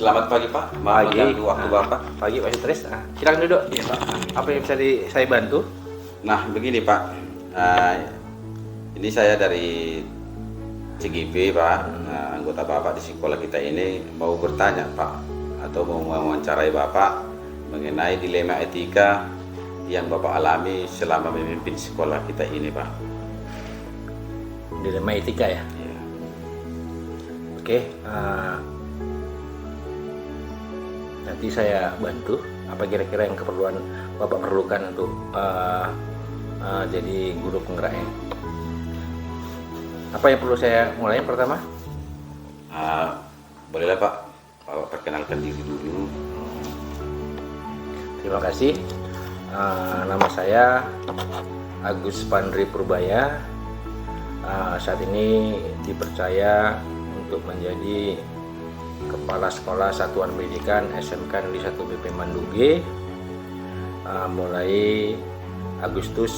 Selamat pagi Pak, maaf mengganggu waktu Bapak. Pagi Pak Sutris, silakan duduk. Iya Pak. Apa yang bisa saya bantu? Nah begini Pak, ini saya dari CGV Pak, anggota Bapak di sekolah kita ini mau bertanya Pak, atau mau mewawancarai Bapak mengenai dilema etika yang Bapak alami selama memimpin sekolah kita ini Pak. Dilema etika ya? Iya. Oke, nanti saya bantu. Apa kira-kira yang keperluan Bapak perlukan untuk jadi guru penggeraknya? Apa yang perlu saya mulai pertama? Bolehlah Pak, Bapak perkenalkan diri dulu. Terima kasih. Nama saya Agus Pandri Purbaya. Saat ini dipercaya untuk menjadi Kepala Sekolah Satuan Pendidikan SMK Negeri 1 BP Bandung G mulai Agustus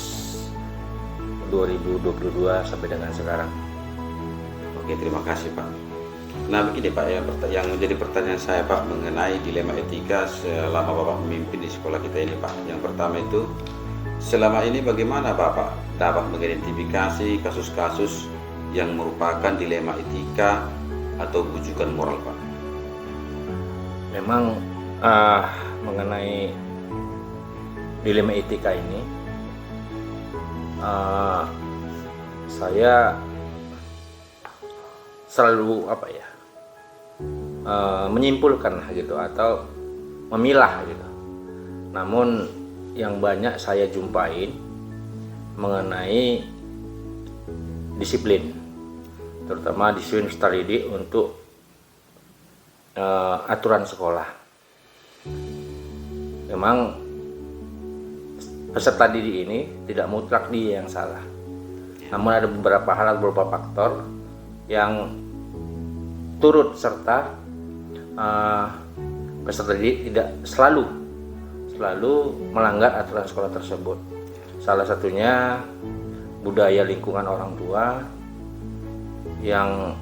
2022 sampai dengan sekarang. Oke, terima kasih Pak. Nah begini Pak, yang menjadi pertanyaan saya Pak mengenai dilema etika selama Bapak memimpin di sekolah kita ini Pak. Yang pertama itu, selama ini bagaimana Bapak dapat mengidentifikasi kasus-kasus yang merupakan dilema etika atau bujukan moral Pak? Memang mengenai dilema etika ini saya selalu menyimpulkan gitu atau memilah gitu. Namun yang banyak saya jumpain mengenai disiplin, terutama disiplin peserta didik untuk aturan sekolah. Memang peserta didik ini tidak mutlak dia yang salah, namun ada beberapa hal, beberapa faktor yang turut serta peserta didik tidak selalu melanggar aturan sekolah tersebut. Salah satunya budaya lingkungan orang tua, yang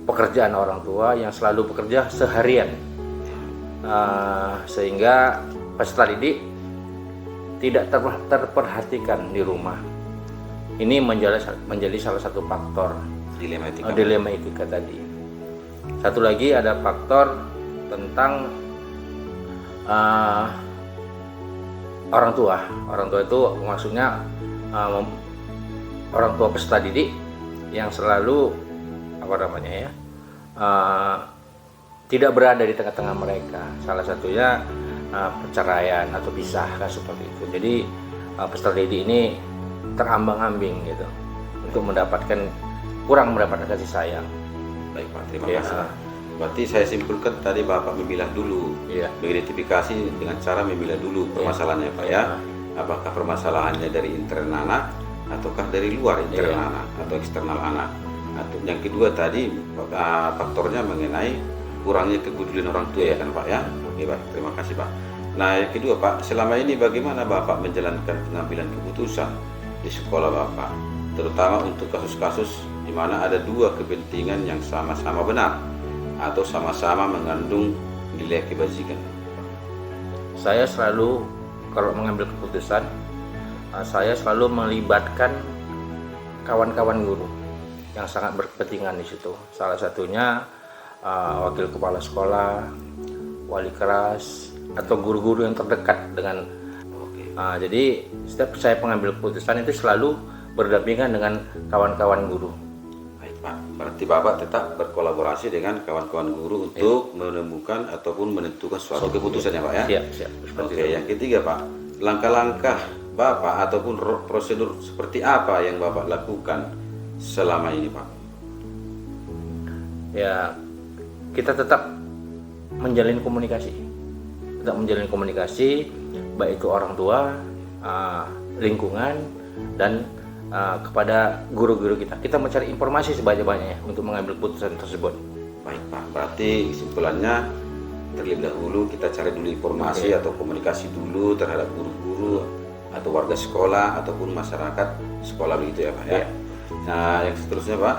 pekerjaan orang tua yang selalu bekerja seharian, sehingga peserta didik tidak terperhatikan di rumah. Ini menjadi salah satu faktor dilema etika tadi. Satu lagi ada faktor tentang orang tua. Orang tua itu maksudnya orang tua peserta didik yang selalu tidak berada di tengah-tengah mereka. Salah satunya perceraian atau pisah, kan seperti itu. Jadi peserta didik ini terambang-ambing gitu untuk kurang mendapatkan kasih sayang. Baik Pak, terima kasih. Berarti saya simpulkan tadi Bapak memilah dulu, mengidentifikasi dengan cara memilah dulu permasalahannya Pak ya. Apakah permasalahannya dari internal anak ataukah dari luar internal anak atau eksternal anak. Atau yang kedua tadi faktornya mengenai kurangnya kepedulian orang tua ya kan Pak ya. Oke Pak, terima kasih Pak. Nah yang kedua Pak, selama ini bagaimana Bapak menjalankan pengambilan keputusan di sekolah Bapak, terutama untuk kasus-kasus di mana ada dua kepentingan yang sama-sama benar atau sama-sama mengandung nilai kebajikan? Saya selalu kalau mengambil keputusan, saya selalu melibatkan kawan-kawan guru yang sangat berkepentingan di situ. Salah satunya wakil kepala sekolah, wali kelas, atau guru-guru yang terdekat dengan. Jadi setiap saya mengambil keputusan itu selalu berdampingan dengan kawan-kawan guru. Baik Pak, berarti Bapak tetap berkolaborasi dengan kawan-kawan guru untuk menemukan ataupun menentukan suatu keputusan ya Pak ya? Siap. Oke, yang ketiga Pak, langkah-langkah Bapak ataupun prosedur seperti apa yang Bapak lakukan selama ini Pak? Ya, kita tetap menjalin komunikasi. Baik itu orang tua, lingkungan, dan kepada guru-guru kita. Kita mencari informasi sebanyak-banyaknya untuk mengambil keputusan tersebut. Baik Pak, berarti kesimpulannya terlebih dahulu kita cari dulu informasi atau komunikasi dulu terhadap guru-guru atau warga sekolah ataupun masyarakat sekolah begitu ya Pak ya. Nah yang seterusnya Pak,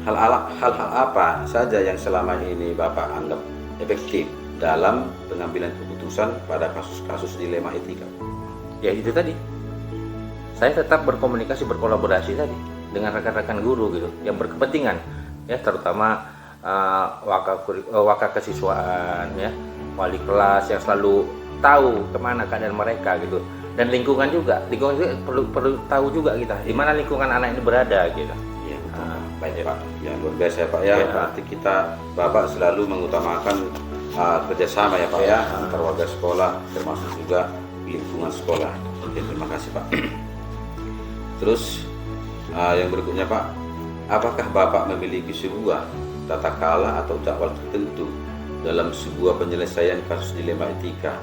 hal-hal apa saja yang selama ini Bapak anggap efektif dalam pengambilan keputusan pada kasus-kasus dilema etika? Ya itu tadi, saya tetap berkomunikasi, berkolaborasi tadi dengan rekan-rekan guru gitu yang berkepentingan, ya terutama waka kesiswaan, ya wali kelas yang selalu tahu kemana keadaan mereka gitu, dan lingkungan juga perlu tahu juga kita di mana lingkungan anak ini berada gitu. Ya, baik Pak, ya luar biasa ya Pak ya. Berarti kita Bapak selalu mengutamakan kerjasama ya Pak ya antar warga sekolah termasuk juga lingkungan sekolah. Oke, terima kasih Pak. Terus yang berikutnya Pak, apakah Bapak memiliki sebuah tata kala atau jadwal tertentu dalam sebuah penyelesaian kasus dilema etika?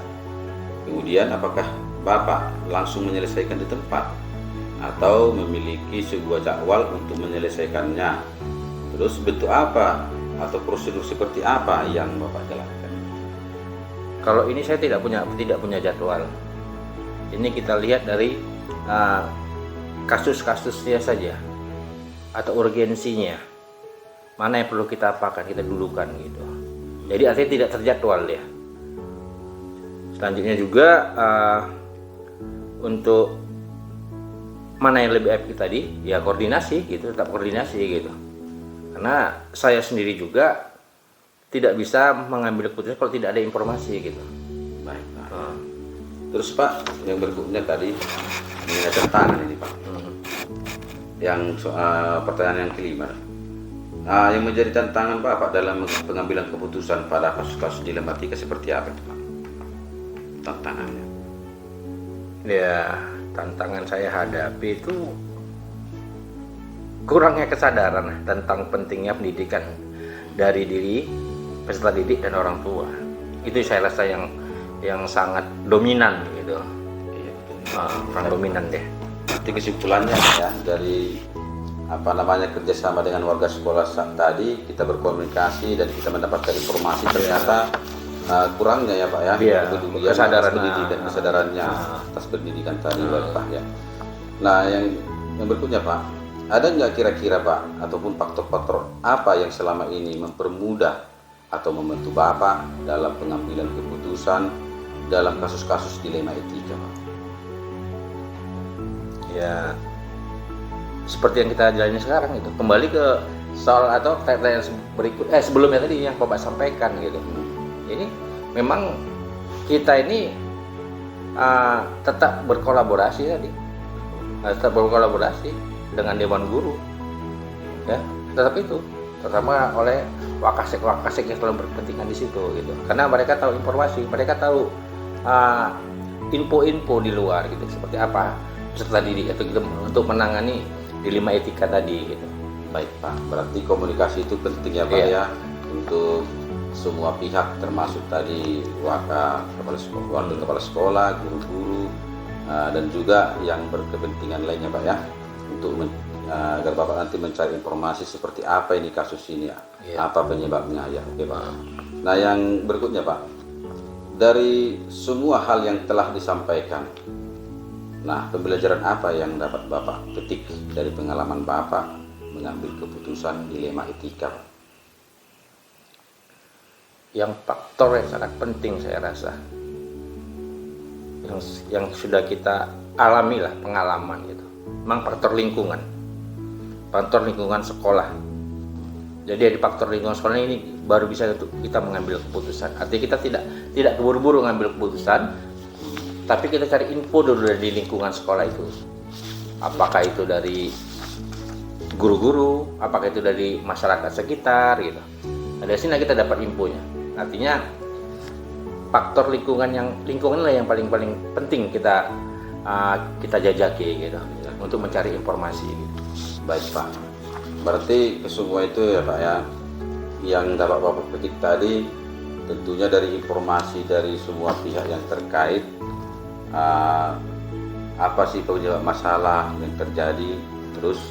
Kemudian apakah Bapak langsung menyelesaikan di tempat atau memiliki sebuah jadwal untuk menyelesaikannya? Terus bentuk apa atau prosedur seperti apa yang Bapak jalankan? Kalau ini saya tidak punya jadwal. Ini kita lihat dari kasus-kasusnya saja atau urgensinya. Mana yang perlu kita apakan, kita dulukan gitu. Jadi artinya tidak terjadwal ya. Selanjutnya juga untuk mana yang lebih efektif tadi, ya koordinasi gitu, tetap koordinasi gitu. Karena saya sendiri juga tidak bisa mengambil keputusan kalau tidak ada informasi gitu. Baik Pak. Terus Pak, yang berikutnya tadi mengenai tantangan ini Pak. Yang pertanyaan yang kelima. Yang menjadi tantangan Bapak dalam pengambilan keputusan pada kasus-kasus dilematika seperti apa itu Pak? Tantangannya. Ya, tantangan saya hadapi itu kurangnya kesadaran tentang pentingnya pendidikan dari diri peserta didik dan orang tua. Itu saya rasa yang sangat dominan gitu. Iya, Kurang dominan deh. Nanti kesimpulannya ya dari kerjasama dengan warga sekolah tadi, kita berkomunikasi dan kita mendapatkan informasi ternyata kurangnya ya Pak ya, kesadaran dan kesadarannya atas pendidikan tadi Pak ya. Nah yang berikutnya Pak, ada nggak kira-kira Pak ataupun faktor-faktor apa yang selama ini mempermudah atau membantu Bapak dalam pengambilan keputusan dalam kasus-kasus dilema etika Pak? Ya seperti yang kita jalani sekarang itu, kembali ke soal atau pertanyaan sebelumnya tadi yang Bapak sampaikan gitu. Jadi memang kita ini tetap berkolaborasi tadi, dengan Dewan Guru, ya tetap itu, terutama oleh wakasek yang selalu berkepentingan di situ gitu. Karena mereka tahu informasi, mereka tahu info-info di luar gitu, seperti apa peserta didik atau gitu, untuk menangani dilema etika tadi gitu. Baik Pak, berarti komunikasi itu penting ya Pak ya untuk semua pihak termasuk tadi kepala sekolah, guru-guru dan juga yang berkepentingan lainnya Pak ya, untuk agar Bapak nanti mencari informasi seperti apa ini kasus ini ya, apa penyebabnya ya. Oke Pak. Nah yang berikutnya Pak, dari semua hal yang telah disampaikan, nah pembelajaran apa yang dapat Bapak petik dari pengalaman Bapak mengambil keputusan dilema etika Pak? Yang faktor yang sangat penting saya rasa yang sudah kita alami lah, pengalaman gitu, memang faktor lingkungan sekolah. Jadi dari faktor lingkungan sekolah ini baru bisa untuk kita mengambil keputusan. Artinya kita tidak buru-buru mengambil keputusan, tapi kita cari info dulu dari lingkungan sekolah itu. Apakah itu dari guru-guru, apakah itu dari masyarakat sekitar gitu. Nah, dari sini kita dapat infonya. Artinya faktor lingkungan lah yang paling penting kita jajaki gitu untuk mencari informasi gitu. Baik Pak, berarti semua itu ya Pak ya yang dapat Bapak petik tadi tentunya dari informasi dari semua pihak yang terkait, apa sih penyebab masalah yang terjadi, terus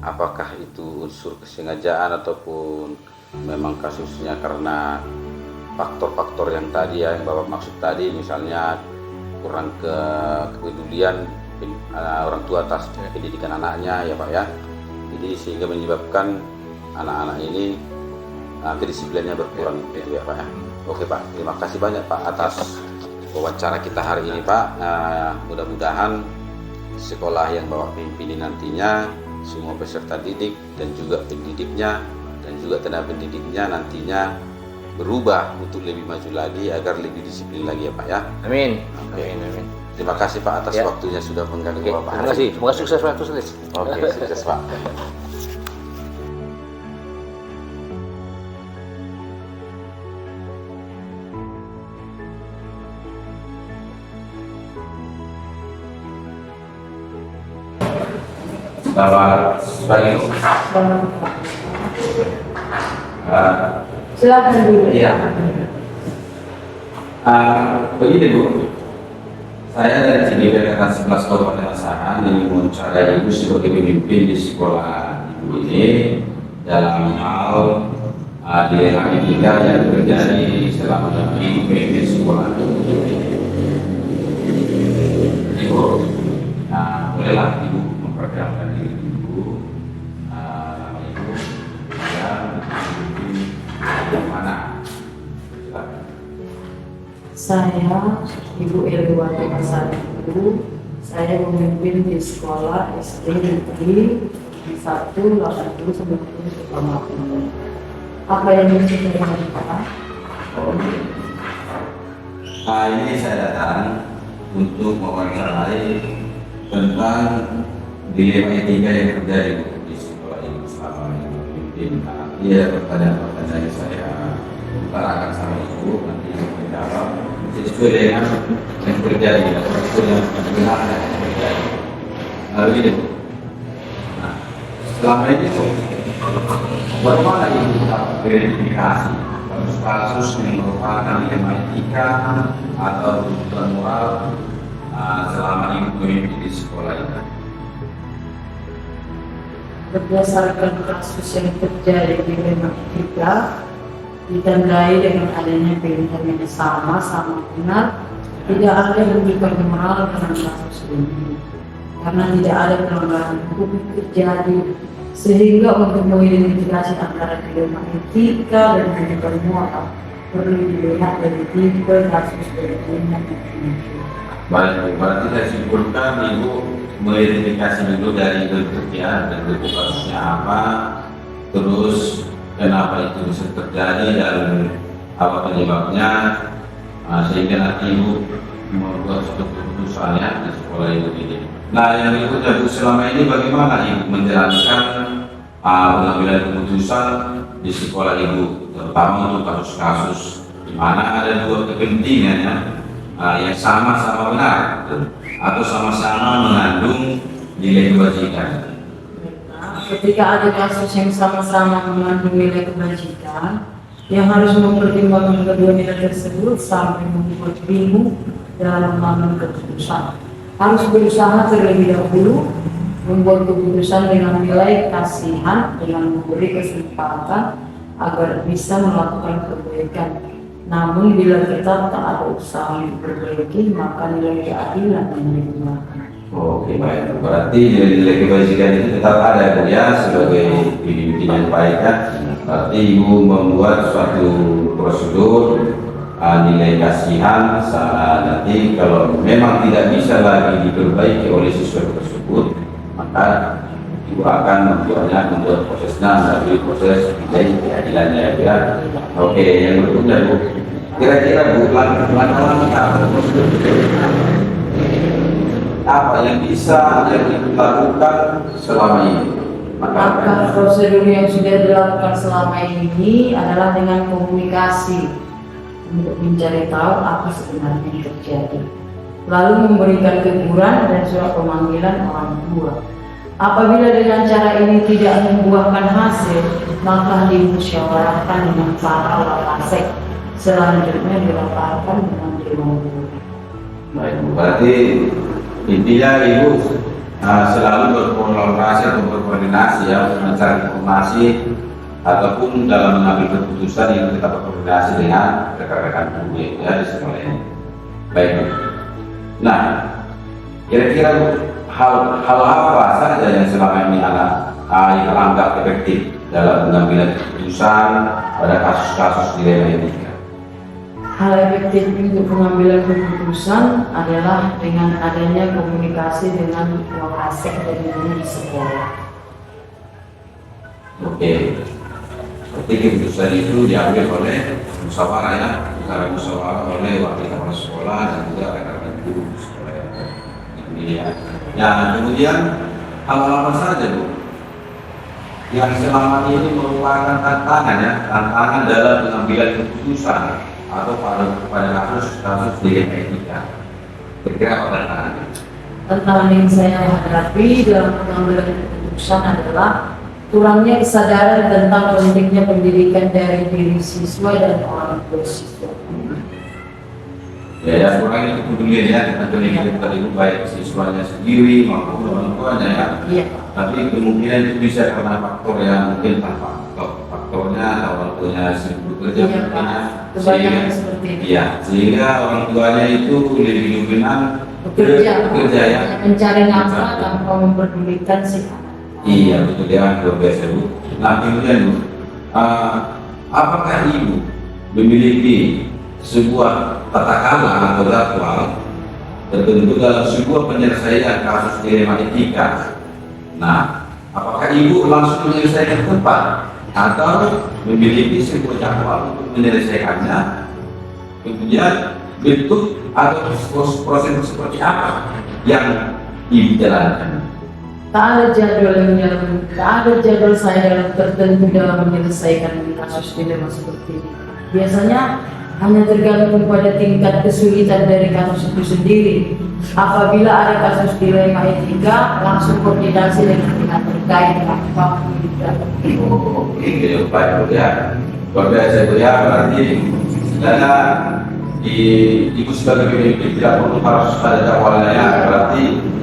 apakah itu unsur kesengajaan ataupun memang kasusnya karena faktor-faktor yang tadi ya yang Bapak maksud tadi, misalnya kurang kepedulian orang tua atas pendidikan anaknya ya Pak ya. Jadi sehingga menyebabkan anak-anak ini kedisiplinnya berkurang gitu ya Pak ya. Oke Pak, terima kasih banyak Pak atas wawancara kita hari ini Pak. Mudah-mudahan sekolah yang Bapak pimpin nantinya semua peserta didik dan juga pendidiknya dan juga tenaga pendidiknya nantinya berubah untuk lebih maju lagi agar lebih disiplin lagi ya Pak ya. Amin. Oke. Amin. Terima kasih Pak atas Ya. waktunya sudah mengganggu Bapak. Terima kasih. Semoga sukses Pak Tuslis. Oke, sukses Pak. Selamat pagi. Silakan dulu. Iya. Begini Bu, saya dari sini rekan 11 Kabupaten Asahan ingin mewawancarai Ibu sebagai pemimpin di sekolah Ibu ini dalam hal dilema etika yang terjadi selama Ibu pemimpin sekolah. Ibu, bolehlah Ibu memperkenalkan diri Ibu, nama Ibu, dan memimpin yang mana? Silakan. Saya Ibu Eliwati Masaribu. Saya memimpin di sekolah SD Negeri 180 Apa yang bisa saya lakukan? Ini saya datang untuk mewawancarai tentang dilema etika yang terjadi di sekolah ini selama ini memimpin. Nanti ada pertanyaan-pertanyaan yang saya utarakan sama Ibu, nanti Ibu menjawab sesuai dengan yang terjadi atau sesuai dengan kebenaran yang terjadi. Lalu ini, nah, selama ini bagaimana Ibu dapat verifikasi kasus yang merupakan dilema etika atau tuntutan moral selama Ibu memimpin di sekolah ini? Berdasarkan kasus yang terjadi di Lembang kita, ditandai dengan adanya pilihan yang sama benar, tidak ada yang menunjukkan moral dalam kasus ini, karena tidak ada pelanggaran hukum yang terjadi, sehingga untuk mengidentifikasi antara dilema etika dan tuntutan moral perlu dilihat dari tipe kasus berbeda. Baik, berarti saya simpulkan Ibu mengidentifikasi dulu dari bentuknya dan bentuk kasusnya apa, terus kenapa itu bisa terjadi dan apa penyebabnya, sehingga nanti Ibu membuat suatu keputusannya di sekolah Ibu ini. Nah, yang berikutnya Bu, selama ini bagaimana Ibu menjalankan pengambilan keputusan di sekolah Ibu, terutama untuk kasus-kasus di mana ada dua kepentingan yang sama-sama benar atau sama-sama mengandung nilai kebajikan. Ketika ada kasus yang sama-sama mengandung nilai kebajikan, yang harus mempertimbangkan kedua nilai tersebut sampai membuat bingung dalam mengambil keputusan. Harus berusaha terlebih dahulu membuat keputusan dengan nilai kasihan, dengan memberi kesempatan agar bisa melakukan kebaikan. Namun bila kita tak ada usaha memperbaiki, maka nilai keadilan yang digunakan. Oke, baik. Berarti nilai kebajikan itu tetap ada Bu ya sebagai pemimpin yang baik ya. Berarti Ibu membuat suatu prosedur nilai kasihan nanti kalau memang tidak bisa lagi diperbaiki oleh siswa tersebut, maka Ibu akan membuat prosesnya melalui proses nilai keadilannya ya. Oke, yang berikutnya Bu, kira-kira Bu langkah-langkah apa yang bisa dilakukan selama ini? Maka prosedur yang sudah dilakukan selama ini adalah dengan komunikasi untuk mencari tahu apa sebenarnya yang terjadi, lalu memberikan teguran dan surat pemanggilan orang tua. Apabila dengan cara ini tidak membuahkan hasil, maka dimusyawarahkan dengan para kapolsek. Selanjutnya dilaporkan dengan dewan guru. Baik, berarti intinya Ibu selalu berkolaborasi atau berkoordinasi ya, mencari informasi ataupun dalam mengambil keputusan yang kita berkoordinasi dengan rekan-rekan guru ya di sekolah ini. Baik Bu. Nah, kira-kira hal apa saja yang selama ini anak anggap efektif dalam pengambilan keputusan pada kasus-kasus dilema etika? Hal efektif untuk pengambilan keputusan adalah dengan adanya komunikasi dengan Wakasek dan guru di sekolah. Oke, berarti keputusan itu diambil oleh musyawarah ya, secara musyawarah oleh wakil kepala sekolah dan juga rekan-rekan guru di sekolah ya. Ini ya. Nah, kemudian hal-hal apa saja Bu yang selama ini merupakan tantangan ya, tantangan dalam pengambilan keputusan atau pada kasus-kasus dilema etika? Kira-kira apa tantangannya? Tantangan yang saya hadapi dalam pengambilan keputusan adalah kurangnya kesadaran tentang pentingnya pendidikan dari diri siswa dan orang tua siswa. Ya, kurangnya kepedulian ya dengan pendidikan tadi baik siswanya sendiri maupun orang tuanya ya. Iya. Tapi kemungkinan itu bisa karena faktor yang mungkin tanpa faktornya orang tuanya sibuk bekerja Iya, mungkin ya. kebanyakan seperti itu. Iya, sehingga orang tuanya itu lebih dominan Bekerja ya. mencari nafkah tanpa memperdulikan si anak. Iya betul ya, luar biasa Bu. Nah kemudian Bu, apakah Ibu memiliki sebuah tata krama atau jadwal tertentu dalam sebuah penyelesaian kasus dilema etika? Nah, apakah Ibu langsung menyelesaikan tepat atau memiliki sebuah jadwal untuk menyelesaikannya? Kemudian bentuk atau proses seperti apa yang Ibu jalankan? Tak ada jadwal saya dalam tertentu dalam menyelesaikan kasus dilema seperti ini. Biasanya hanya tergantung pada tingkat kesulitan dari kasus itu sendiri. Apabila ada kasus dilema etika, langsung koordinasi dengan pihak terkait apa Oke, baik ya. Luar biasa Bu ya, berarti sebenarnya Ibu sebagai pemimpin tidak perlu harus pada jadwalnya ya, berarti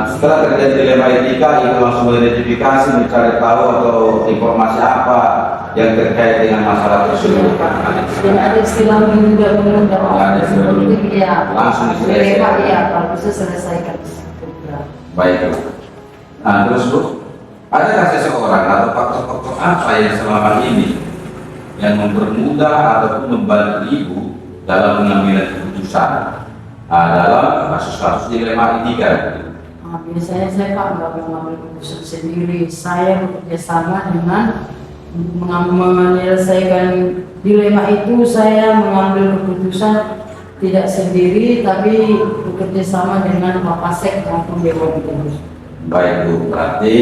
setelah terjadi dilema etika, Ibu langsung mengidentifikasi, mencari tahu atau informasi apa yang terkait dengan masalah tersebut. Tidak ada istilah menunda-menunda. Ya, langsung diselesaikan. Iya, kalau bisa selesaikan. Baik Bu. Nah terus Bu, adakah seseorang atau faktor-faktor apa yang selama ini yang mempermudah ataupun membantu Ibu dalam mengambil keputusan dalam kasus-kasus dilema etika? Biasanya saya Pak nggak mengambil keputusan sendiri. Saya bekerja sama dengan menyelesaikan dilema itu. Saya mengambil keputusan tidak sendiri, tapi bekerja sama dengan Wakasek maupun Dewan Guru. Baik Bu, berarti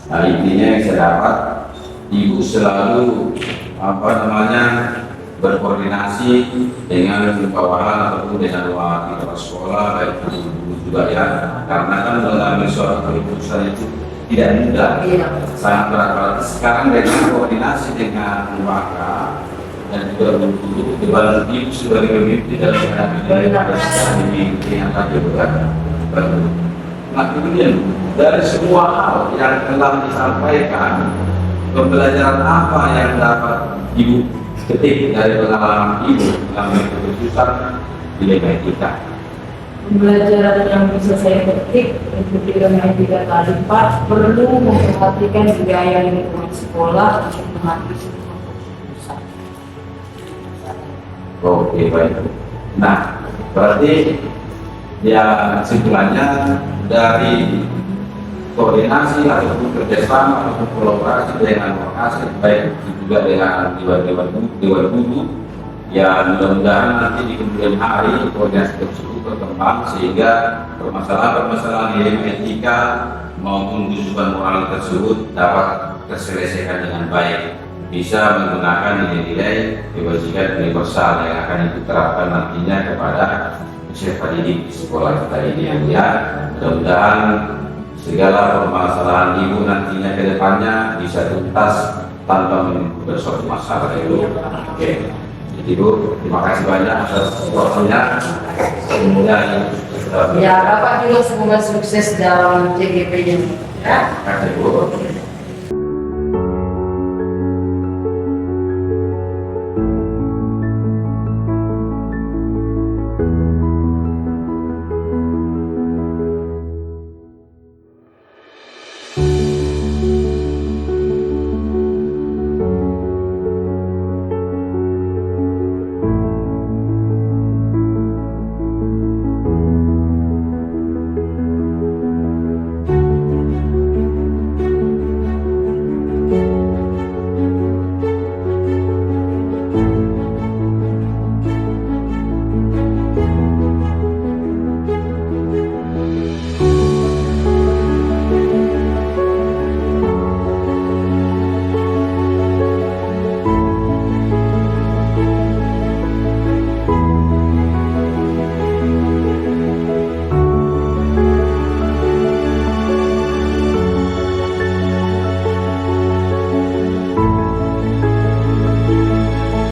intinya yang saya dapat, Ibu selalu berkoordinasi dengan bawahan ataupun dengan wakil kepala sekolah, baik guru juga ya, karena kan mengambil suatu keputusan itu tidak mudah, sangat berat. Berarti sekarang dengan koordinasi dengan wakil dan juga guru, dibantu Ibu sebagai pemimpin dalam menghadapi yang tadi bukan. Nah kemudian dari semua hal yang telah disampaikan, pembelajaran apa yang dapat Ibu ketik dari pengalaman Ibu dalam keputusan dilema etika? Pembelajaran yang bisa saya petik untuk dilema etika tadi Pak, perlu memperhatikan budaya lingkungan sekolah untuk mengambil sebuah keputusan. Oke baik. Nah berarti ya kesimpulannya dari koordinasi ataupun kerjasama ataupun kolaborasi dengan lokasi baik juga dengan dewan guru ya, mudah-mudahan nanti di kemudian hari koordinasi tersebut berkembang sehingga permasalahan-permasalahan dilema etika maupun kesulitan moral tersebut dapat terselesaikan dengan baik, bisa menggunakan nilai-nilai kebajikan universal yang akan diterapkan nantinya kepada peserta didik di sekolah kita ini ya. Mudah-mudahan segala permasalahan Ibu nantinya ke depannya bisa tuntas tanpa menimbulkan suatu masalah itu. Oke. Jadi Bu, terima kasih banyak atas waktunya. Semoga Ya, Bapak juga semoga sukses dalam CGP-nya. Ya. Terima kasih Bu.